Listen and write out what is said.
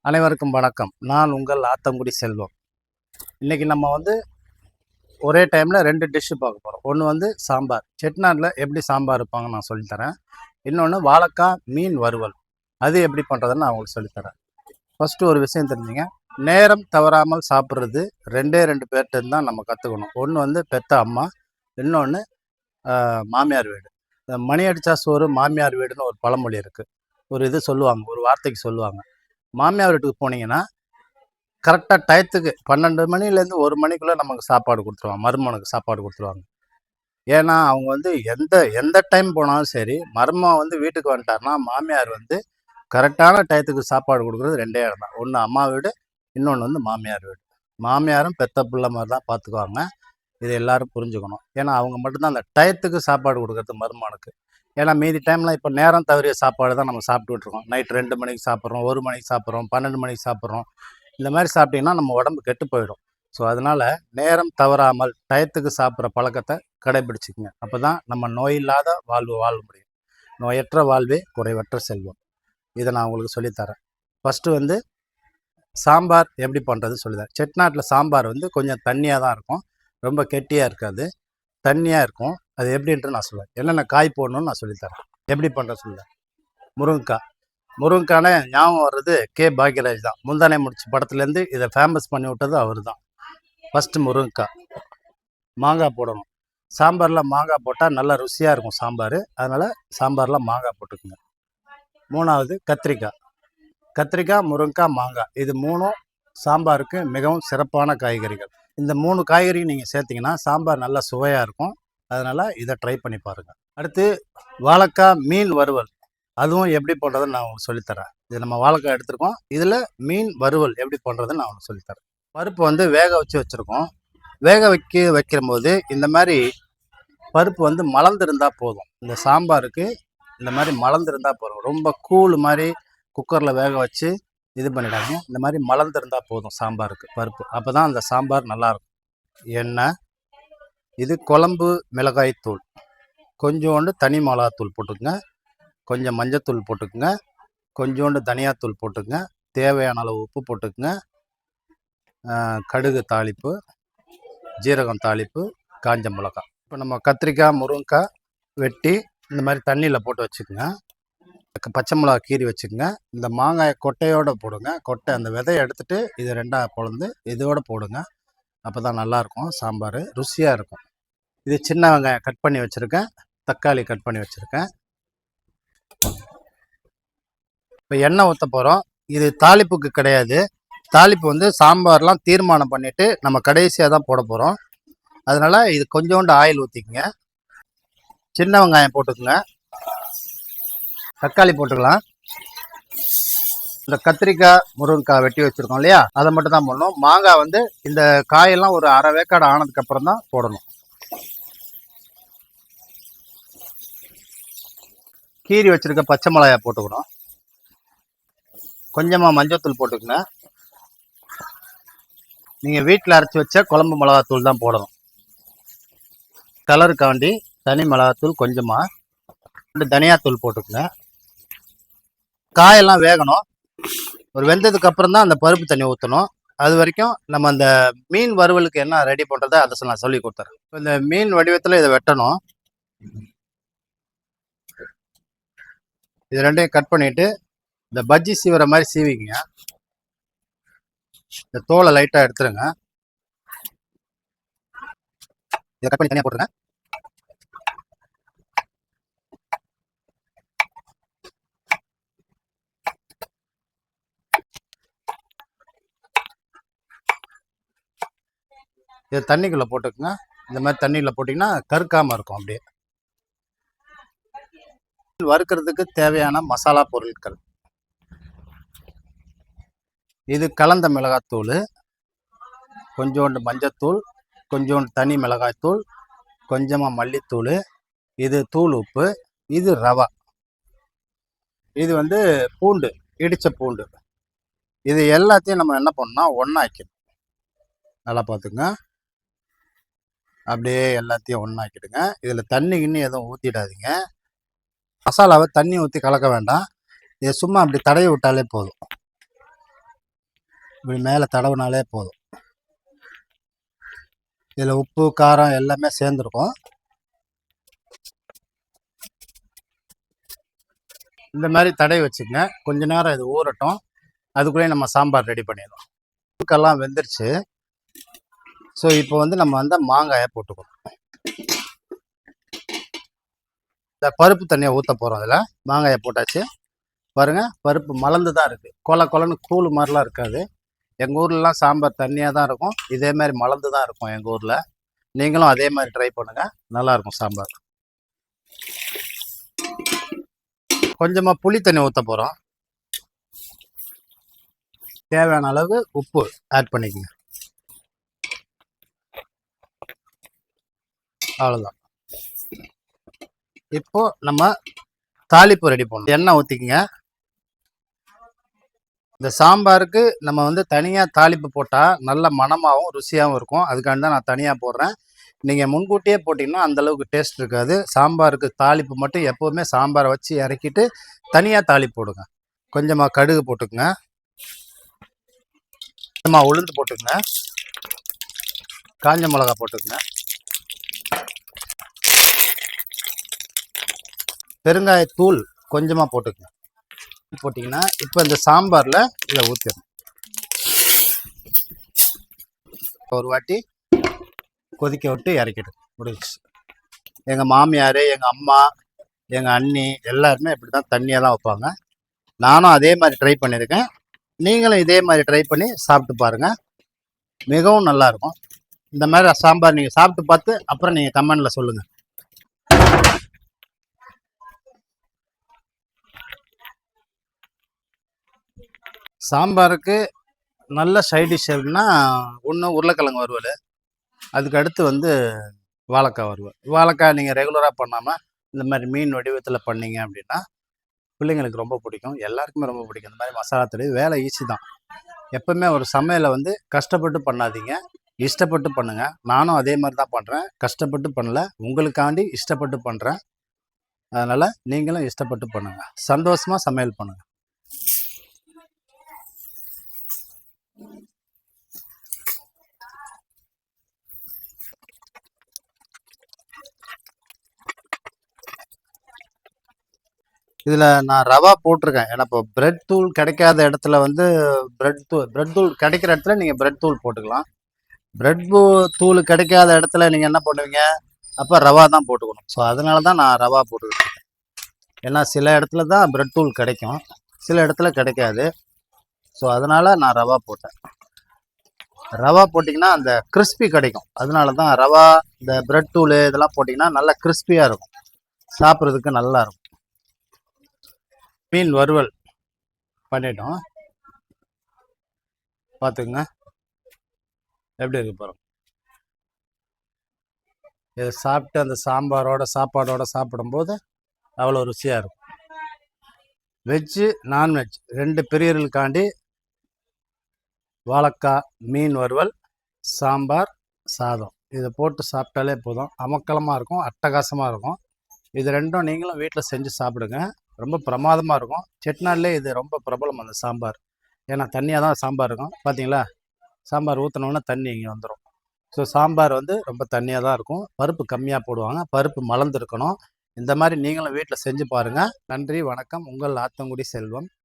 அனைவருக்கும் வணக்கம். நான் உங்கள் ஆத்தங்குடி செல்வம். இன்றைக்கி நம்ம ஒரே டைமில் 2 டிஷ்ஷு பார்க்க போகிறோம். ஒன்று சாம்பார். செட்டிநாட்டில் எப்படி சாம்பார் வைப்பாங்க நான் சொல்லித்தரேன். இன்னொன்று வாழைக்காய் மீன் வறுவல். அது எப்படி பண்ணுறதுன்னு நான் உங்களுக்கு சொல்லித்தரேன். ஃபஸ்ட்டு ஒரு விஷயம் தெரிஞ்சுங்க. நேரம் தவறாமல் சாப்பிட்றது 2 பேர்கிட்ட தான் நம்ம கற்றுக்கணும். ஒன்று பெத்த அம்மா, இன்னொன்று மாமியார் வீடு. மணி அடித்தா சோறு மாமியார் வீடுன்னு ஒரு பழமொழி இருக்குது. ஒரு சொல்லுவாங்க, ஒரு வார்த்தைக்கு சொல்லுவாங்க. மாமியார் வீட்டுக்கு போனீங்கன்னா கரெக்டாக டயத்துக்கு 12 மணிலேருந்து 1 மணிக்குள்ளே நமக்கு சாப்பாடு கொடுத்துருவாங்க. மருமகனுக்கு சாப்பாடு கொடுத்துருவாங்க. ஏன்னா அவங்க எந்த டைம் போனாலும் சரி, மருமகன் வீட்டுக்கு வந்துட்டார்னா மாமியார் கரெக்டான டயத்துக்கு சாப்பாடு கொடுக்குறது 2 இடம் தான். ஒன்று அம்மா வீடு, இன்னொன்று மாமியார் வீடு. மாமியாரும் பெத்த பிள்ளை மாதிரி தான் பார்த்துக்குவாங்க. இதை எல்லோரும் புரிஞ்சுக்கணும். ஏன்னா அவங்க மட்டும்தான் அந்த டயத்துக்கு சாப்பாடு கொடுக்குறது மருமகனுக்கு. ஏன்னா மீதி டைமில் இப்போ நேரம் தவறிய சாப்பாடு தான் நம்ம சாப்பிட்டுட்டு இருக்கோம். நைட் 2 மணிக்கு சாப்பிட்றோம், 1 மணிக்கு சாப்பிட்றோம், 12 மணிக்கு சாப்பிட்றோம். இந்த மாதிரி சாப்பிட்டிங்கன்னா நம்ம உடம்பு கெட்டு போயிடும். ஸோ அதனால் நேரம் தவறாமல் டயத்துக்கு சாப்பிட்ற பழக்கத்தை கடைபிடிச்சிக்கங்க. அப்போ தான் நம்ம நோயில்லாத வாழ்வு வாழ முடியும். நோயற்ற வாழ்வே குறைவற்ற செல்வம். இதை நான் உங்களுக்கு சொல்லித்தரேன். ஃபஸ்ட்டு சாம்பார் எப்படி பண்ணுறது சொல்லித்தரேன். செட்டிநாட்டில் சாம்பார் கொஞ்சம் தண்ணியாக தான் இருக்கும், ரொம்ப கெட்டியாக இருக்காது, தண்ணியாக இருக்கும். அது எப்படின்ட்டு நான் சொல்லுவேன். என்னென்ன காய் போடணும்னு நான் சொல்லித்தரேன். எப்படி பண்ணுற சொல்லுவேன். முருங்கைக்கான ஞாபகம் வர்றது கே பாக்யராஜ் தான். முந்தானை முடிச்சு படத்துலேருந்து இதை ஃபேமஸ் பண்ணி விட்டது அவர் தான். ஃபஸ்ட்டு முருங்கைக்காய். மாங்காய் போடணும். சாம்பாரில் மாங்காய் போட்டால் நல்லா ருசியாக இருக்கும் சாம்பார். அதனால் சாம்பாரில் மாங்காய் போட்டுக்குங்க. 3வது கத்திரிக்காய், முருங்கைக்காய், மாங்காய். இது 3ம் சாம்பாருக்கு மிகவும் சிறப்பான காய்கறிகள். இந்த 3 காய்கறியும் நீங்கள் சேர்த்திங்கன்னா சாம்பார் நல்லா சுவையாக இருக்கும். அதனால் இதை ட்ரை பண்ணி பாருங்கள். அடுத்து வாழைக்காய் மீன் வறுவல். அதுவும் எப்படி பண்ணுறதுன்னு நான் உங்களுக்கு சொல்லித்தரேன். இது நம்ம வாழைக்காய் எடுத்துருக்கோம். இதில் மீன் வறுவல் எப்படி பண்ணுறதுன்னு நான் உங்களுக்கு சொல்லித்தரேன். பருப்பு வேக வச்சுருக்கோம். வேக வைக்கிற போது இந்த மாதிரி பருப்பு மலர்ந்துருந்தால் போதும். இந்த சாம்பாருக்கு இந்த மாதிரி மலர்ந்துருந்தால் போதும். ரொம்ப கூழ் மாதிரி குக்கரில் வேக வச்சு இது பண்ணிடாங்க. இந்த மாதிரி மலர்ந்துருந்தால் போதும் சாம்பாருக்கு பருப்பு. அப்போ தான் அந்த சாம்பார் நல்லாயிருக்கும். எண்ணெய், இது குழம்பு மிளகாய்த்தூள், கொஞ்சோண்டு தனி மிளகாத்தூள் போட்டுக்குங்க, கொஞ்சம் மஞ்சத்தூள் போட்டுக்குங்க, கொஞ்சோண்டு தனியாத்தூள் போட்டுக்குங்க, தேவையான அளவு உப்பு போட்டுக்குங்க, கடுகு தாளிப்பு, ஜீரகம் தாளிப்பு, காஞ்ச மிளகாய். இப்போ நம்ம கத்திரிக்காய் முருங்கைக்காய் வெட்டி இந்த மாதிரி தண்ணியில் போட்டு வச்சுக்கோங்க. பச்சை மிளகா கீறி வச்சுக்கோங்க. இந்த மாங்காயை கொட்டையோடு போடுங்க. கொட்டை அந்த விதையை எடுத்துகிட்டு இது 2ஆக பொளந்து இதோடு போடுங்க. அப்போ தான் நல்லாயிருக்கும் சாம்பார், ருசியாக இருக்கும். இது சின்ன வெங்காயம் கட் பண்ணி வச்சுருக்கேன், தக்காளி கட் பண்ணி வச்சுருக்கேன். இப்போ எண்ணெய் ஊற்ற போகிறோம். இது தாளிப்புக்கு கிடையாது. தாளிப்பு சாம்பார்லாம் தீர்மானம் பண்ணிவிட்டு நம்ம கடைசியாக தான் போட போகிறோம். அதனால் இது கொஞ்சோண்டு ஆயில் ஊற்றிக்குங்க. சின்ன வெங்காயம் போட்டுக்குங்க, தக்காளி போட்டுக்கலாம். இந்த கத்திரிக்காய் முருங்கைக்காய் வெட்டி வச்சுருக்கோம் இல்லையா, அதை மட்டும் தான் போடணும். மாங்காய் இந்த காயெல்லாம் ஒரு அரை வேக்காடு ஆனதுக்கப்புறம் தான் போடணும். கீரி வச்சுருக்க பச்சை மிளகாய் போட்டுக்கணும். கொஞ்சமாக மஞ்சத்தூள் போட்டுக்கங்க. நீங்கள் வீட்டில் அரைச்சி வச்ச குழம்பு மிளகாத்தூள் தான் போடணும். கலருக்காண்டி தனி மிளகாத்தூள் கொஞ்சமாக, தனியாத்தூள் போட்டுக்கங்க. காயெல்லாம் வேகணும். ஒரு வெந்ததுக்கு அப்புறம் தான் அந்த பருப்பு தண்ணி ஊற்றணும். அது வரைக்கும் நம்ம அந்த மீன் வறுவலுக்கு என்ன ரெடி பண்ணுறதை அதை நான் சொல்லி கொடுத்துறேன். இந்த மீன் வடிவத்தில் இதை வெட்டணும். இது 2ஐயும் கட் பண்ணிவிட்டு இந்த பஜ்ஜி சீவுற மாதிரி சீவிக்குங்க. இந்த தோலை லைட்டாக எடுத்துருங்க. இதை கட் பண்ணி தனியாக போட்டுருங்க. இதை தண்ணிக்குள்ளே போட்டுக்குங்க. இந்த மாதிரி தண்ணியில் போட்டிங்கன்னா கருக்காமல் இருக்கும். அப்படியே வறுக்கிறதுக்கு தேவையான மசாலா பொருட்கள். இது கலந்த மிளகாத்தூள், கொஞ்சோண்டு மஞ்சத்தூள், கொஞ்சோண்டு தனி மிளகாய்த்தூள், கொஞ்சமாக மல்லித்தூள், இது தூள் உப்பு, இது ரவா, இது பூண்டு, இடித்த பூண்டு. இது எல்லாத்தையும் நம்ம என்ன பண்ணோம்னா ஒன்றாக்கிடும். நல்லா பார்த்துங்க. அப்படியே எல்லாத்தையும் ஒன்றாக்கிடுங்க. இதில் தண்ணி எதுவும் ஊற்றிடாதீங்க. மசாலாவை தண்ணி ஊற்றி கலக்க வேண்டாம். இதை சும்மா அப்படி தடவி விட்டாலே போதும். இப்படி மேலே தடவுனாலே போதும். இதில் உப்பு காரம் எல்லாமே சேர்ந்துருக்கும். இந்த மாதிரி தடவி வச்சுக்கங்க. கொஞ்ச நேரம் இது ஊறட்டும். அதுக்குள்ளேயே நம்ம சாம்பார் ரெடி பண்ணிடலாம். முறுக்கெல்லாம் வெந்துருச்சு. ஸோ இப்போ வந்து நம்ம வந்து மாங்காயை போட்டுக்கணும். இந்த பருப்பு தண்ணியை ஊற்ற போகிறோம். அதில் மாங்காயை போட்டாச்சு. பாருங்கள், பருப்பு மலர்ந்து தான் இருக்குது. கொலன்னு கூழ் மாதிரிலாம் இருக்காது. எங்கள் ஊர்லலாம் சாம்பார் தண்ணியாக தான் இருக்கும். இதே மாதிரி மலர்ந்து தான் இருக்கும் எங்கள் ஊரில். நீங்களும் அதே மாதிரி ட்ரை பண்ணுங்கள், நல்லாயிருக்கும் சாம்பார். கொஞ்சமாக புளி தண்ணி ஊற்ற போகிறோம். தேவையான அளவு உப்பு ஆட் பண்ணிக்கோங்க. அவ்வளோதான். இப்போ நம்ம தாளிப்பு ரெடி பண்ணணும். எண்ணெய் ஊற்றிக்கங்க. இந்த சாம்பாருக்கு நம்ம வந்து தனியாக தாளிப்பு போட்டால் நல்ல மணமாகவும் ருசியாகவும் இருக்கும். அதுக்காண்டி தான் நான் தனியாக போடுறேன். நீங்கள் முன்கூட்டியே போட்டிங்கன்னா அந்தளவுக்கு டேஸ்ட் இருக்காது. சாம்பாருக்கு தாளிப்பு மட்டும் எப்போவுமே சாம்பாரை வச்சு இறக்கிட்டு தனியாக தாளிப்பு போடுங்க. கொஞ்சமாக கடுகு போட்டுக்குங்க, கொஞ்சமாக உளுந்து போட்டுக்குங்க, காஞ்ச மிளகா போட்டுக்குங்க, பெருங்காயத்தூள் கொஞ்சமாக போட்டுக்குங்க. போட்டிங்கன்னா இப்போ இந்த சாம்பாரில் இதை ஊற்றிடணும். ஒரு வாட்டி கொதிக்க விட்டு இறக்கிடும், முடிஞ்சிச்சு. எங்கள் மாமியார், எங்கள் அம்மா, எங்கள் அண்ணி எல்லாருமே இப்படி தான் தண்ணியாக தான் வைப்பாங்க. நானும் அதே மாதிரி ட்ரை பண்ணியிருக்கேன். நீங்களும் இதே மாதிரி ட்ரை பண்ணி சாப்பிட்டு பாருங்கள், மிகவும் நல்லாயிருக்கும். இந்த மாதிரி சாம்பார் நீங்கள் சாப்பிட்டு பார்த்து அப்புறம் நீங்கள் கமெண்டில் சொல்லுங்கள். சாம்பாருக்கு நல்ல சைட் டிஷ் அப்படின்னா ஒன்று உருளைக்கிழங்கு வறுவல், அதுக்கு அடுத்து வந்து வாழைக்காய் வறுவல். வாழைக்காய் நீங்கள் ரெகுலராக பண்ணாமல் இந்த மாதிரி மீன் வடிவத்தில் பண்ணீங்க அப்படின்னா பிள்ளைங்களுக்கு ரொம்ப பிடிக்கும், எல்லாருக்குமே ரொம்ப பிடிக்கும். இந்த மாதிரி மசாலா தடவி வேலை ஈஸி தான். எப்பவுமே ஒரு சமையலை வந்து கஷ்டப்பட்டு பண்ணாதீங்க, இஷ்டப்பட்டு பண்ணுங்கள். நானும் அதே மாதிரி தான் பண்ணுறேன், கஷ்டப்பட்டு பண்ணல, உங்களுக்காண்டி இஷ்டப்பட்டு பண்ணுறேன். அதனால் நீங்களும் இஷ்டப்பட்டு பண்ணுங்கள், சந்தோஷமாக சமையல் பண்ணுங்கள். இதில் நான் ரவா போட்டிருக்கேன். ஏன்னா இப்போ பிரெட் தூள் கிடைக்காத இடத்துல வந்து பிரெட் தூள் கிடைக்கிற இடத்துல நீங்கள் பிரெட் தூள் போட்டுக்கலாம். பிரெட் தூள் கிடைக்காத இடத்துல நீங்கள் என்ன பண்ணுவீங்க, அப்போ ரவா தான் போட்டுக்கணும். ஸோ அதனால தான் நான் ரவா போட்டுக்கிட்டு இருக்கேன். ஏன்னா சில இடத்துல தான் பிரெட் தூள் கிடைக்கும், சில இடத்துல கிடைக்காது. ஸோ அதனால் நான் ரவா போட்டேன். ரவா போட்டிங்கன்னா அந்த கிறிஸ்பி கிடைக்கும். அதனால தான் ரவா, இந்த பிரெட் தூள் இதெல்லாம் போட்டிங்கன்னா நல்லா கிறிஸ்பியாக இருக்கும், சாப்பிட்றதுக்கு நல்லா இருக்கும். மீன் வறுவல் பண்ணிட்டோம், பார்த்துக்குங்க எப்படி இருக்கு பாருங்க. இதை சாப்பிட்டு அந்த சாம்பாரோட சாப்பாடோட சாப்பிடும்போது அவ்வளோ ருசியாக இருக்கும். வெஜ்ஜு நான்வெஜ் ரெண்டு பிரியர்களுக்காண்டி வாழைக்காய் மீன் வறுவல், சாம்பார், சாதம் இதை போட்டு சாப்பிட்டாலே போதும், அமக்கலமாக இருக்கும், அட்டகாசமாக இருக்கும். இது ரெண்டும் நீங்களும் வீட்டில் செஞ்சு சாப்பிடுங்க, ரொம்ப பிரமாதமாக இருக்கும். செட்டிநாடுலே இது ரொம்ப பிரபலம் அந்த சாம்பார். ஏன்னா தண்ணியாக தான் சாம்பார் இருக்கும். பார்த்தீங்களா, சாம்பார் ஊற்றினோன்னா தண்ணி இங்கே வந்துடும். ஸோ சாம்பார் வந்து ரொம்ப தண்ணியாக தான் இருக்கும், பருப்பு கம்மியாக போடுவாங்க, பருப்பு மலர்ந்துருக்கணும். இந்த மாதிரி நீங்களும் வீட்டில் செஞ்சு பாருங்கள். நன்றி, வணக்கம். உங்கள் ஆத்தங்குடி செல்வம்.